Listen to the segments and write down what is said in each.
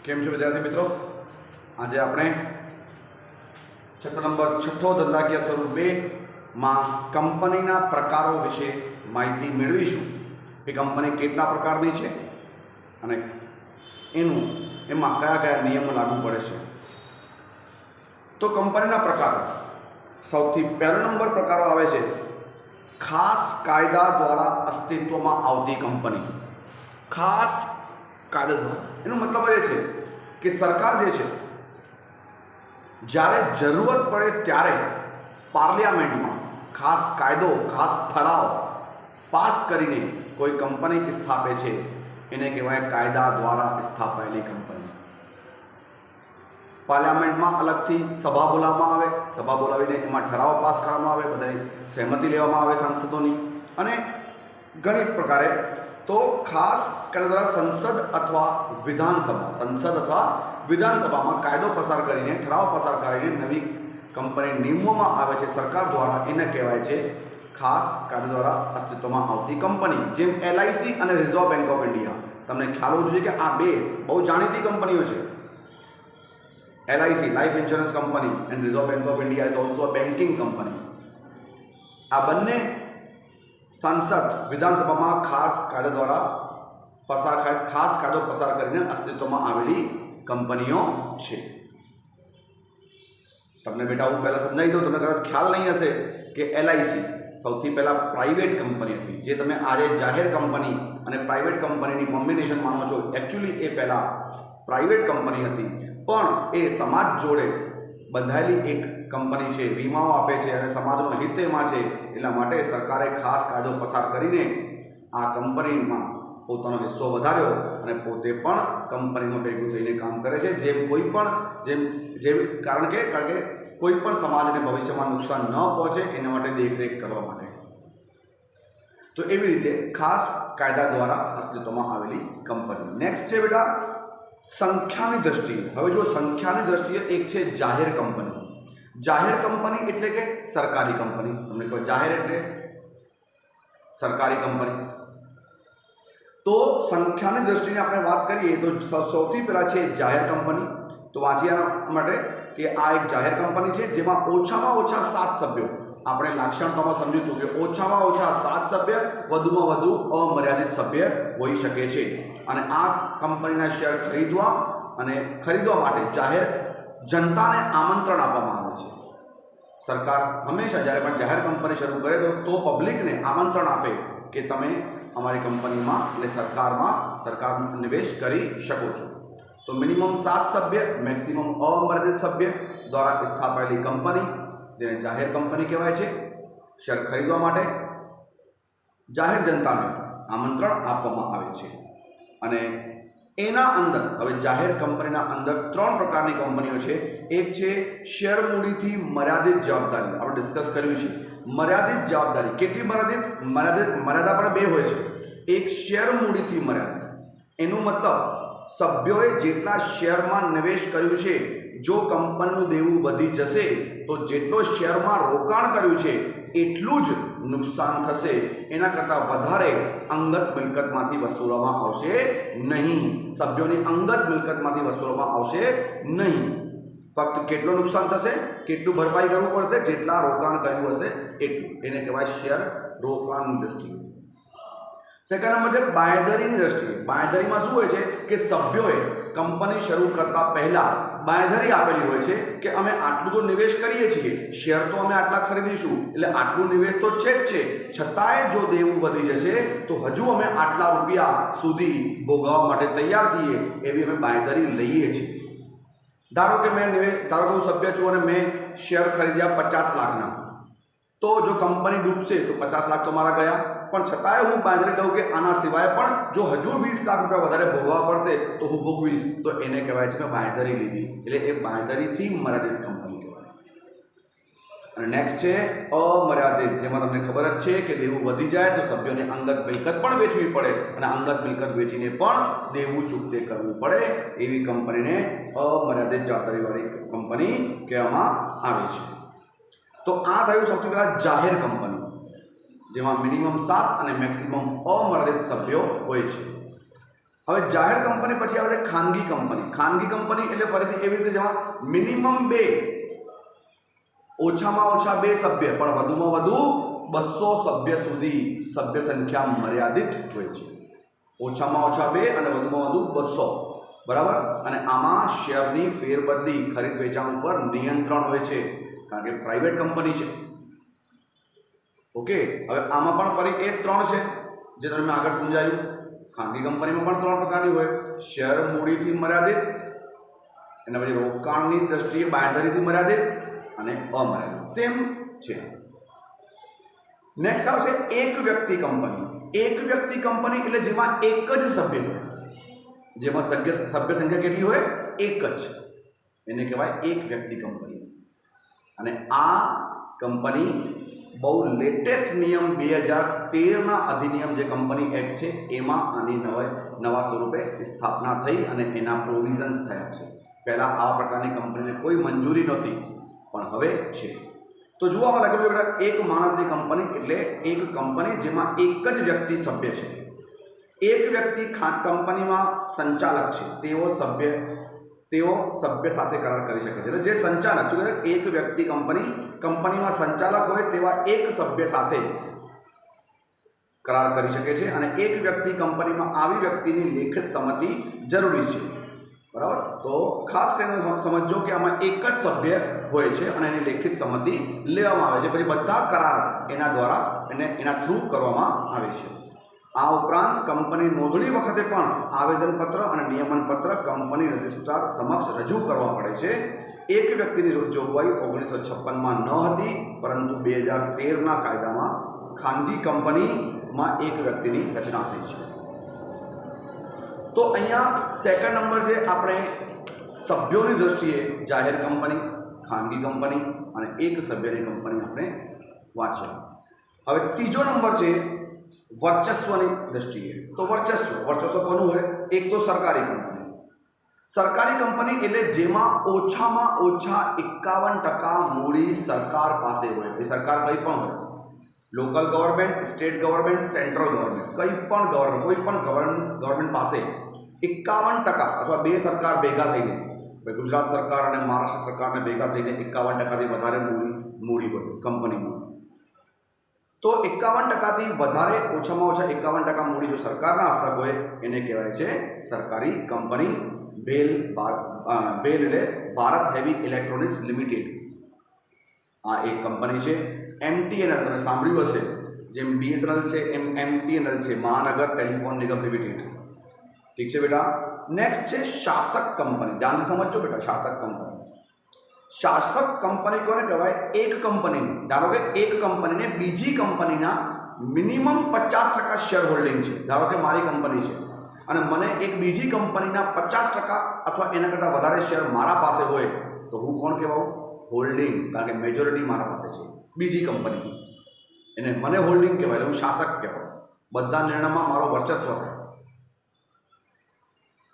केम छो विद्यार्थी मित्रों, आज આપણે ચેપ્ટર નંબર 6 ધંધાકીય સ્વરૂપ 2 માં કંપનીના પ્રકારો વિશે માહિતી મેળવીશું કે કંપની કેટલા પ્રકારની છે અને એમાં કયા કયા નિયમો લાગુ પડે છે। તો કંપનીના પ્રકારો, સૌથી પહેલો નંબર પ્રકારો આવે છે ખાસ કાયદા દ્વારા અસ્તિત્વમાં આવતી કંપની। ખાસ કાયદા દ્વારા એનો મતલબ એ છે કે સરકાર જે છે જ્યારે જરૂરત પડે ત્યારે પાર્લિયામેન્ટમાં ખાસ કાયદો, ખાસ ઠરાવ પાસ કરીને કોઈ કંપની સ્થાપે છે, એને કહેવાય કાયદા દ્વારા સ્થાપાયેલી કંપની। પાર્લિયામેન્ટમાં અલગથી સભા બોલાવવામાં આવે, સભા બોલાવીને એમાં ઠરાવ પાસ કરવામાં આવે, બધાની સહેમતિ લેવામાં આવે સાંસદોની, અને ઘણી પ્રકારે તો ખાસ કાયદા દ્વારા સંસદ અથવા વિધાનસભામાં કાયદો પસાર કરીને, ઠરાવ પસાર કરીને નવી કંપની નિમવામાં આવે છે સરકાર દ્વારા, એને કહેવાય છે ખાસ કાયદા દ્વારા અસ્તિત્વમાં આવતી કંપની। જેમ LIC અને રિઝર્વ બેંક ઓફ ઇન્ડિયા, તમને ખ્યાલ હોવો જોઈએ કે આ બે બહુ જાણીતી કંપનીઓ છે। LIC life insurance company and reserve bank of India is also a banking company. આ બંને સંસદ વિધાનસભામાં ખાસ કાયદા દ્વારા ખાસ કાયદો પસાર કરીને અસ્તિત્વમાં આવેલી કંપનીઓ છે। તમને બેટા હું પહેલાં સમજાવી દઉં, તમને કદાચ ખ્યાલ નહીં હશે કે LIC સૌથી પહેલાં પ્રાઇવેટ કંપની હતી, જે તમે આજે જાહેર કંપની અને પ્રાઇવેટ કંપનીની કોમ્બિનેશન માનો છો। એકચ્યુઅલી એ પહેલાં પ્રાઇવેટ કંપની હતી, પણ એ સમાજ જોડે બંધાયેલી એક કંપની છે, વીમાઓ આપે છે અને સમાજનો હિત એમાં છે। એટલા માટે સરકારે ખાસ કાયદો પસાર કરીને આ કંપનીમાં પોતાનો હિસ્સો વધાર્યો અને પોતે પણ કંપનીમાં ભેગું થઈને કામ કરે છે। કારણ કે કોઈ પણ સમાજને ભવિષ્યમાં નુકસાન ન પહોંચે એના માટે દેખરેખ કરવા માટે। તો એવી રીતે ખાસ કાયદા દ્વારા અસ્તિત્વમાં આવેલી કંપની। નેક્સ્ટ છે બેટા સંખ્યાની દ્રષ્ટિએ। હવે જો સંખ્યાની દ્રષ્ટિએ એક છે જાહેર કંપની। જાહેર કંપની એટલે કે સરકારી કંપની। તમને કહો જાહેર એટલે સરકારી કંપની। તો સંખ્યાની દ્રષ્ટિએ આપણે વાત કરીએ તો સૌથી પહેલાં છે જાહેર કંપની। તો વાંચીએ એના માટે કે આ એક જાહેર કંપની છે જેમાં ઓછામાં ઓછા 7 સભ્યો, આપણે લાક્ષણિકતામાં સમજ્યું હતું કે ઓછામાં ઓછા 7 સભ્ય, વધુમાં વધુ અમર્યાદિત સભ્ય હોઈ શકે છે। અને આ કંપનીના શેર ખરીદવા માટે જાહેર જનતાને આમંત્રણ આપવામાં આવે છે। સરકાર હંમેશા જ્યારે પણ જાહેર કંપની શરૂ કરે તો પબ્લિકને આમંત્રણ આપે કે તમે અમારી કંપનીમાં એટલે સરકારમાં નિવેશ કરી શકો છો। તો મિનિમમ 7 સભ્ય, મેક્સિમમ અમર્યાદિત સભ્ય દ્વારા સ્થાપાયેલી કંપની, જેને જાહેર કંપની કહેવાય છે, શેર ખરીદવા માટે જાહેર જનતાને આમંત્રણ આપવામાં આવે છે। અને એના અંદર હવે જાહેર કંપનીના અંદર 3 પ્રકારની કંપનીઓ છે। એક છે શેર મૂડીથી મર્યાદિત જવાબદારી, આપણે ડિસ્કસ કર્યું છે। મર્યાદિત જવાબદારી કેટલી મર્યાદિત? મર્યાદા પણ 2 હોય છે। એક શેર મૂડીથી મર્યાદિત, એનો મતલબ સભ્યોએ જેટલા શેરમાં નિવેશ કર્યું છે, જો કંપનીનું દેવું વધી જશે તો જેટલો શેરમાં રોકાણ કર્યું છે એટલું જ નુકસાન થશે, એના કરતાં વધારે અંગત મિલકતમાંથી વસૂલવામાં આવશે નહીં। સભ્યોની અંગત મિલકતમાંથી વસૂલવામાં આવશે નહીં। ફક્ત કેટલું નુકસાન થશે, કેટલું ભરપાઈ કરવું પડશે, જેટલા રોકાણ કર્યું હશે એટલું, એને કહેવાય શેર રોકાણની દ્રષ્ટિએ। સેકન્ડ નંબર છે બાંયધરીની દ્રષ્ટિએ। બાંયધરીમાં શું હોય છે કે સભ્યોએ કંપની શરૂ કરતા પહેલા બાંયધરી આપેલી હોય છે કે અમે આટલું તો નિવેશ કરીએ છીએ, શેર તો અમે આટલા ખરીદીશું, એટલે આટલું નિવેશ તો છે જ છે, છતાંય જો દેવું વધી જશે તો હજુ અમે આટલા રૂપિયા સુધી ભોગવવા માટે તૈયાર થઈએ, એવી અમે બાંયધરી લઈએ છીએ। ધારો કે હું સભ્ય છું અને મેં શેર ખરીદ્યા 50 લાખના, તો જો કંપની ડૂબશે તો 50 લાખ તો મારા ગયા, પણ છતાંય હું બાંયધરી લઉં કે આના સિવાય પણ જો હજુ 20 લાખ રૂપિયા વધારે ભોગવવા પડશે તો હું ભોગવીશ, તો એને કહેવાય છે કે બાંયધરી લીધી, એટલે એ બાંયધરીથી મર્યાદિત કંપની કહેવાય। અને નેક્સ્ટ છે અમર્યાદિત, જેમાં તમને ખબર જ છે કે દેવું વધી જાય તો સભ્યોને અંગત મિલકત પણ વેચવી પડે અને અંગત મિલકત વેચીને પણ દેવું ચૂકતે કરવું પડે, એવી કંપનીને અમર્યાદિત જવાબદારીવાળી કંપની કહેવામાં આવે છે। તો આ થયું સૌથી પહેલાં જાહેર કંપની, જેમાં મિનિમમ 7 અને મેક્સિમમ અમર્યાદિત સભ્યો હોય છે। હવે જાહેર કંપની પછી આવે છે ખાનગી કંપની. ખાનગી કંપની એટલે ફરીથી એવી રીતે જેમાં મિનિમમ 2, ઓછામાં ઓછા 2 સભ્ય પણ વધુમાં વધુ 200 સભ્ય સુધી સભ્ય સંખ્યા મર્યાદિત હોય છે. ઓછામાં ઓછા 2 અને વધુમાં વધુ 200, બરાબર. અને આમાં શેરની ફેરબદલી ખરીદ વેચાણ ઉપર નિયંત્રણ હોય છે, કારણ કે પ્રાઇવેટ કંપની છે. ઓકે, હવે આમાં પણ ફરી એ 3 છે જે તમે આગળ સમજાયું. ખાનગી કંપનીમાં પણ 3 પ્રકારની હોય: શેર મૂડીથી મર્યાદિત, એના પછી રોકાણની દ્રષ્ટિએ બાંયધરીથી મર્યાદિત અને અમર્યાદિત. સેમ છે. નેક્સ્ટ આવશે એક વ્યક્તિ કંપની. એક વ્યક્તિ કંપની એટલે જેમાં એક જ સભ્ય હોય, જેમાં સભ્ય સંખ્યા કેટલી હોય? એક જ. એને કહેવાય એક વ્યક્તિ કંપની. અને આ કંપની બહુ લેટેસ્ટ નિયમ 2013ના અધિનિયમ જે કંપની એક્ટ છે એમાં આની નવા સ્વરૂપે સ્થાપના થઈ અને એના પ્રોવિઝન્સ થયા છે. પહેલાં આવા પ્રકારની કંપનીને કોઈ મંજૂરી નહોતી, પણ હવે છે. તો જુઓ આમાં લખેલું છે બેટા, એક માણસની કંપની એટલે એક કંપની જેમાં એક જ વ્યક્તિ સભ્ય છે. એક વ્યક્તિ કંપનીમાં સંચાલક છે, તેઓ સભ્ય સાથે કરાર કરી શકે છે. એટલે જે સંચાલક, શું કહે છે, એક વ્યક્તિ કંપનીમાં સંચાલક હોય તેવા એક સભ્ય સાથે કરાર કરી શકે છે. અને એક વ્યક્તિ કંપનીમાં આવી વ્યક્તિની લેખિત સંમતિ જરૂરી છે, બરાબર. તો ખાસ કરીને સમજો કે આમાં એક જ સભ્ય હોય છે અને એની લેખિત સંમતિ લેવામાં આવે છે. પછી બધા કરાર એના થ્રુ કરવામાં આવે છે. આ ઉપરાંત કંપની નોંધણી વખતે પણ આવેદનપત્ર અને નિયમનપત્ર કંપની રજિસ્ટ્રાર સમક્ષ રજૂ કરવા પડે છે. એક વ્યક્તિની જોગવાઈ 1956માં ન હતી, પરંતુ 2013ના કાયદામાં ખાનગી કંપનીમાં એક વ્યક્તિની રચના થઈ છે. તો અહીંયા સેકન્ડ નંબર જે આપણે સભ્યોની દ્રષ્ટિએ જાહેર કંપની, ખાનગી કંપની અને એક સભ્યની કંપની આપણે વાંચ્યા. હવે ત્રીજો નંબર છે વર્ચસ્વની દ્રષ્ટિએ. તો વર્ચસ્વ કોનું હોય? એક તો સરકારી કંપની. સરકારી કંપની એટલે જેમાં ઓછામાં ઓછા 51% મૂડી સરકાર પાસે હોય. એ સરકાર કંઈ પણ હોય, local government, state government, central government, કોઈ પણ ગવર્મેન્ટ પાસે 51% અથવા 2 સરકાર ભેગા થઈને, ગુજરાત સરકાર અને મહારાષ્ટ્ર સરકારને ભેગા થઈને 51%થી વધારે મૂડી હોય કંપનીમાં. તો 51%થી વધારે, ઓછામાં ઓછા 51% મૂડી જો સરકારના હસ્તક હોય એને કહેવાય છે સરકારી કંપની. બેલ એટલે ભારત હેવી ઇલેક્ટ્રોનિક્સ લિમિટેડ, આ એક કંપની છે. MTNL તમે સાંભળ્યું હશે, જેમ BSNL છે એમ MTNL છે, મહાનગર ટેલિફોન નિગમ લિમિટેડ. ઠીક છે બેટા. નેક્સ્ટ છે શાસક કંપની. ધ્યાનથી સમજો બેટા, શાસક કંપની. શાસક કંપની કોને કહેવાય? એક કંપની, ધારો કે એક કંપનીને બીજી કંપનીના મિનિમમ 50% શેર હોલ્ડિંગ છે. ધારો કે મારી કંપની છે અને મને એક બીજી કંપનીના 50% અથવા એના કરતાં વધારે શેર મારા પાસે હોય તો હું કોણ કહેવાઉં? હોલ્ડિંગ. કારણ કે મેજોરિટી મારા પાસે છે બીજી કંપની, એને મને હોલ્ડિંગ કહેવાય, એટલે હું શાસક કહેવાય. બધા નિર્ણયમાં મારો વર્ચસ્વ થાય,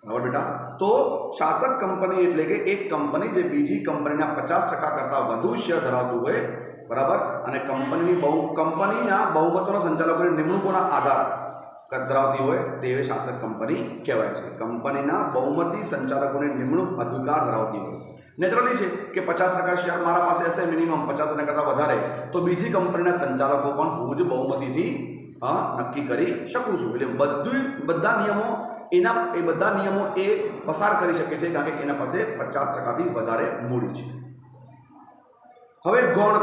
બરાબર બેટા. તો શાસક કંપની એટલે કે એક કંપની જે બીજી કંપનીના 50% કરતાં વધુ શેર ધરાવતું હોય, બરાબર. અને કંપનીના બહુમતના સંચાલકોની નિમણૂકોના આધાર ધરાવતી હોય તેવી શાસક કંપની કહેવાય છે. કંપનીના બહુમતી સંચાલકોની નિમણૂક અધિકાર ધરાવતી હોય. નેચરલી છે કે 50% શેર મારા પાસે હશે, મિનિમમ 50% કરતાં વધારે, તો બીજી કંપનીના સંચાલકો પણ હું જ બહુમતીથી નક્કી કરી શકું છું. એટલે બધા નિયમો એ પસાર કરી શકે છે, કારણ કે એના પાસે 50%થી વધારે મૂડી છે. હવે ગૌણ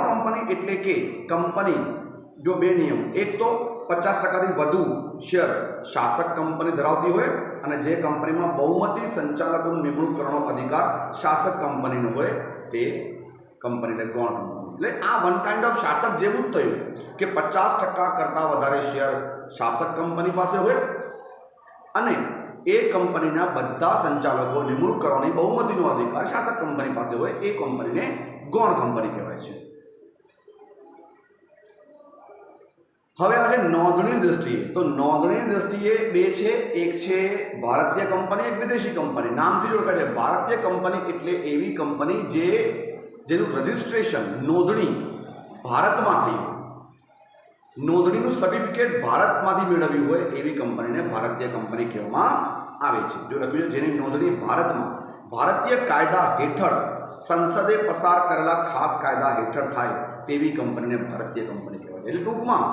કંપની એટલે કે કંપની જો 2 નિયમ, એક તો 50%થી વધુ શેર શાસક કંપની ધરાવતી હોય અને જે કંપનીમાં બહુમતી સંચાલકોનું નિમણૂક કરવાનો અધિકાર શાસક કંપનીનો હોય તે કંપનીને ગૌણ કંપની. એટલે આ વન કાઇન્ડ ઓફ શાસક જેવું જ થયું કે 50% કરતાં વધારે શેર શાસક કંપની પાસે હોય અને એ કંપનીના બધા સંચાલકો નિમણૂક કરવાની બહુમતીનો અધિકાર શાસક કંપની પાસે હોય, એ કંપનીને ગૌણ કંપની કહેવાય છે. હવે આવે નોંધણીની દ્રષ્ટિએ. તો નોંધણીની દ્રષ્ટિએ 2 છે. એક છે ભારતીય કંપની, એક વિદેશી કંપની. નામથી જ ઓળખાય છે. ભારતીય કંપની એટલે એવી કંપની જેનું રજિસ્ટ્રેશન, નોંધણી ભારતમાં થઈ હોય. નોંધણીનું સર્ટિફિકેટ ભારતમાંથી મેળવ્યું હોય એવી કંપનીને ભારતીય કંપની કહેવામાં આવે છે. જો લખ્યું છે જેની નોંધણી ભારતમાં ભારતીય કાયદા હેઠળ સંસદે પસાર કરેલા ખાસ કાયદા હેઠળ થાય તેવી કંપનીને ભારતીય કંપની કહેવાય છે. એટલે ટૂંકમાં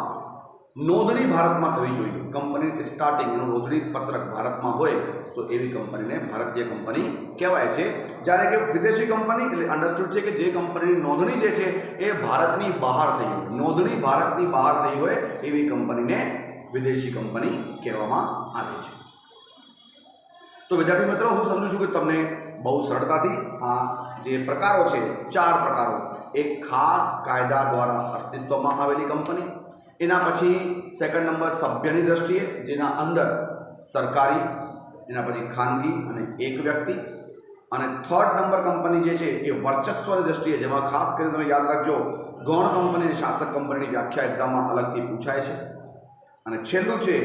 નોંધણી ભારતમાં થવી જોઈએ. કંપની સ્ટાર્ટિંગ એનું નોંધણી પત્રક ભારતમાં હોય તો એવી કંપનીને ભારતીય કંપની કહેવાય છે. જ્યારે કે વિદેશી કંપની એટલે અંડરસ્ટુડ છે કે જે કંપનીની નોંધણી જે છે એ ભારતની બહાર થઈ હોય, નોંધણી ભારતની બહાર થઈ હોય એવી કંપનીને વિદેશી કંપની કહેવામાં આવે છે. તો વિદ્યાર્થી મિત્રો, હું સમજુ છું કે તમને બહુ સરળતાથી આ જે પ્રકારો છે, 4 પ્રકારો, એક ખાસ કાયદા દ્વારા અસ્તિત્વમાં આવેલી કંપની, એના પછી સેકન્ડ નંબર સભ્યની દ્રષ્ટિએ જેના અંદર સરકારી, એના પછી ખાનગી અને એક વ્યક્તિ, અને થર્ડ નંબર કંપની જે છે એ વર્ચસ્વની દ્રષ્ટિએ, જેમાં ખાસ કરીને તમે યાદ રાખજો ગૌણ કંપની અને શાસક કંપનીની વ્યાખ્યા એક્ઝામમાં અલગથી પૂછાય છે. અને છેલ્લું છે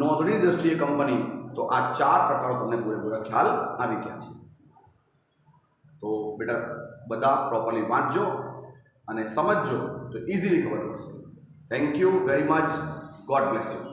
નોંધણી દ્રષ્ટિએ કંપની. તો આ 4 પ્રકારો તમને પૂરેપૂરા ખ્યાલ આવી ગયા છે. તો બેટા બધા પ્રોપરલી વાંચજો અને સમજજો તો ઇઝીલી ખબર પડશે. Thank you very much. God bless you.